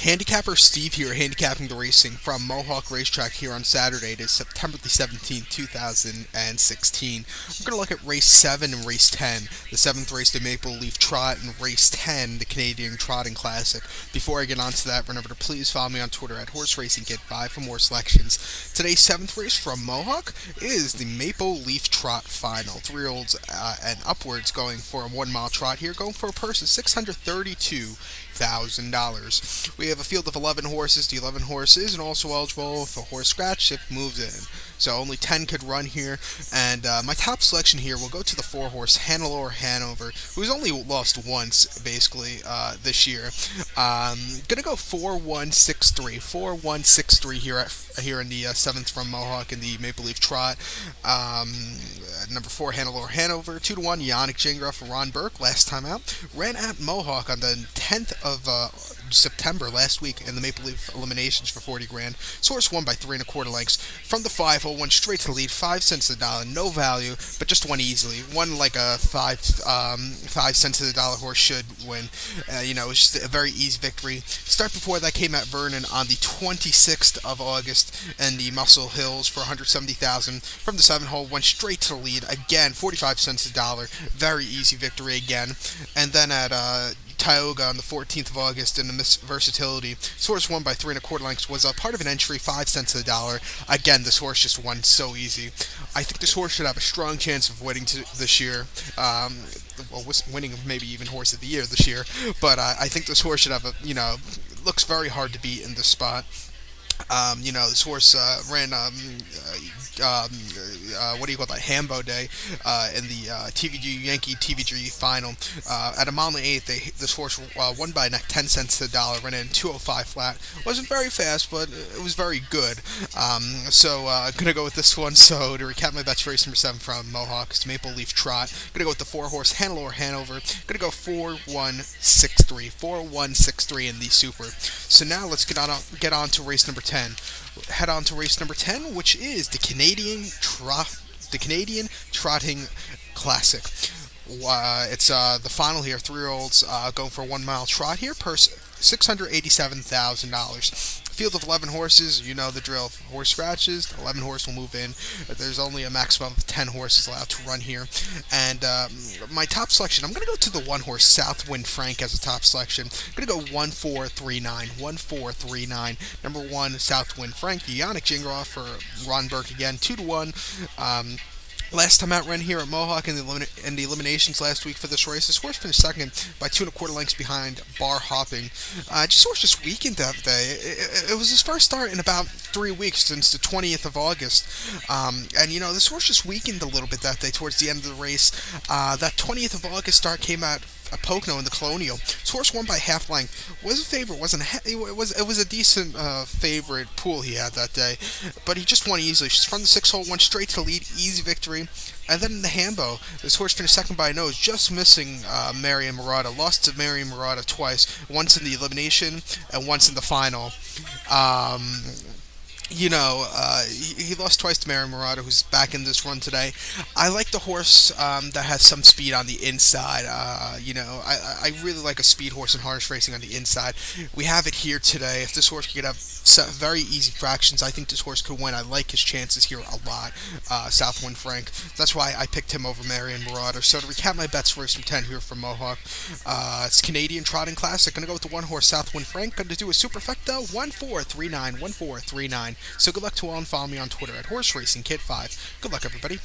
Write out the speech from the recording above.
Handicapper Steve here, handicapping the racing from Mohawk Racetrack here on Saturday. It is September the 17th, 2016. We're going to look at race 7 and race 10. The 7th race, the Maple Leaf Trot, and race 10, the Canadian Trotting Classic. Before I get on to that, remember to please follow me on Twitter at Horse Racing Kid 5 for more selections. Today's 7th race from Mohawk is the Maple Leaf Trot Final. 3-year-olds and upwards going for a 1 mile trot here, going for a purse of $632,000. We have a field of 11 horses. The 11 horses and also eligible if a horse scratch if moves in. So only 10 could run here. And my top selection here will go to the 4-horse Hanover, who's only lost once basically this year. Gonna go 4-1-6-3. 4-1-6-3 here in the 7th from Mohawk in the Maple Leaf Trot. Number 4, Hanover. 2-1, Yannick Gingras for Ron Burke. Last time out, ran at Mohawk on the 10th of September last week in the Maple Leaf eliminations for 40 grand. Source won by 3 1/4 lengths from the 5-hole, went straight to the lead, 5 cents to the dollar, no value, but just won easily. Won like a 5 cents to the dollar horse should win. It was just a very easy victory. Start before that came at Vernon on the 26th of August in the Muscle Hills for 170,000 from the 7-hole, went straight to the lead again, 45 cents to the dollar, very easy victory again. And then at Tioga on the 14th of August in the Miss Versatility. This horse won by 3 1/4 lengths, was a part of an entry, 5 cents to the dollar. Again, this horse just won so easy. I think this horse should have a strong chance of winning this year. Winning maybe even Horse of the Year this year. But I think this horse should have looks very hard to beat in this spot. This horse ran, Hambo Day in the Yankee TVG final. At a mile and 8, this horse won by 10 cents to the dollar, ran in 2:05 flat. Wasn't very fast, but it was very good. I'm going to go with this one. So to recap my bets for race number 7 from Mohawk, it's Maple Leaf Trot. Going to go with the 4-horse Hanover. Going to go 4-1-6-3. 4-1-6-3 in the Super. So now let's get on to race number 10. Head on to race number 10, which is the Canadian Trotting Classic. It's the final here. 3-year-olds going for a 1 mile trot here. Purse $687,000. Field of 11 horses, you know the drill. If a horse scratches, 11 horse will move in. There's only a maximum of 10 horses allowed to run here. And my top selection, I'm going to go to the 1-horse Southwind Frank as a top selection. I'm going to go 1-4-3-9. 1-4-3-9. Number 1, Southwind Frank. Yannick Gingras for Ron Burke again. 2-1. Last time out, ran here at Mohawk in the eliminations last week for this race. This horse finished second by 2 1/4 lengths behind Bar Hopping. This horse just weakened that day. It was his first start in about 3 weeks since the 20th of August. This horse just weakened a little bit that day towards the end of the race. That 20th of August start came out at Pocono in the Colonial. This horse won by half length. Was a favorite. It was a decent favorite pool he had that day, but he just won easily. She's from the 6-hole, went straight to the lead, easy victory. And then in the Hambo, this horse finished second by a nose, just missing Marion Murata. Lost to Marion Murata twice, once in the elimination and once in the final. He lost twice to Marion Murata, who's back in this run today. I like the horse that has some speed on the inside. I really like a speed horse in harness racing on the inside. We have it here today. If this horse could have very easy fractions, I think this horse could win. I like his chances here a lot. Southwind Frank. That's why I picked him over Marion Murata. So to recap my bets for race number 10 here from Mohawk, it's Canadian Trotting Classic. Going to go with the 1-horse Southwind Frank. Going to do a superfecta 1-4-3-9. 1-4-3-9. So good luck to all and follow me on Twitter at Horse Racing Kid 5. Good luck, everybody.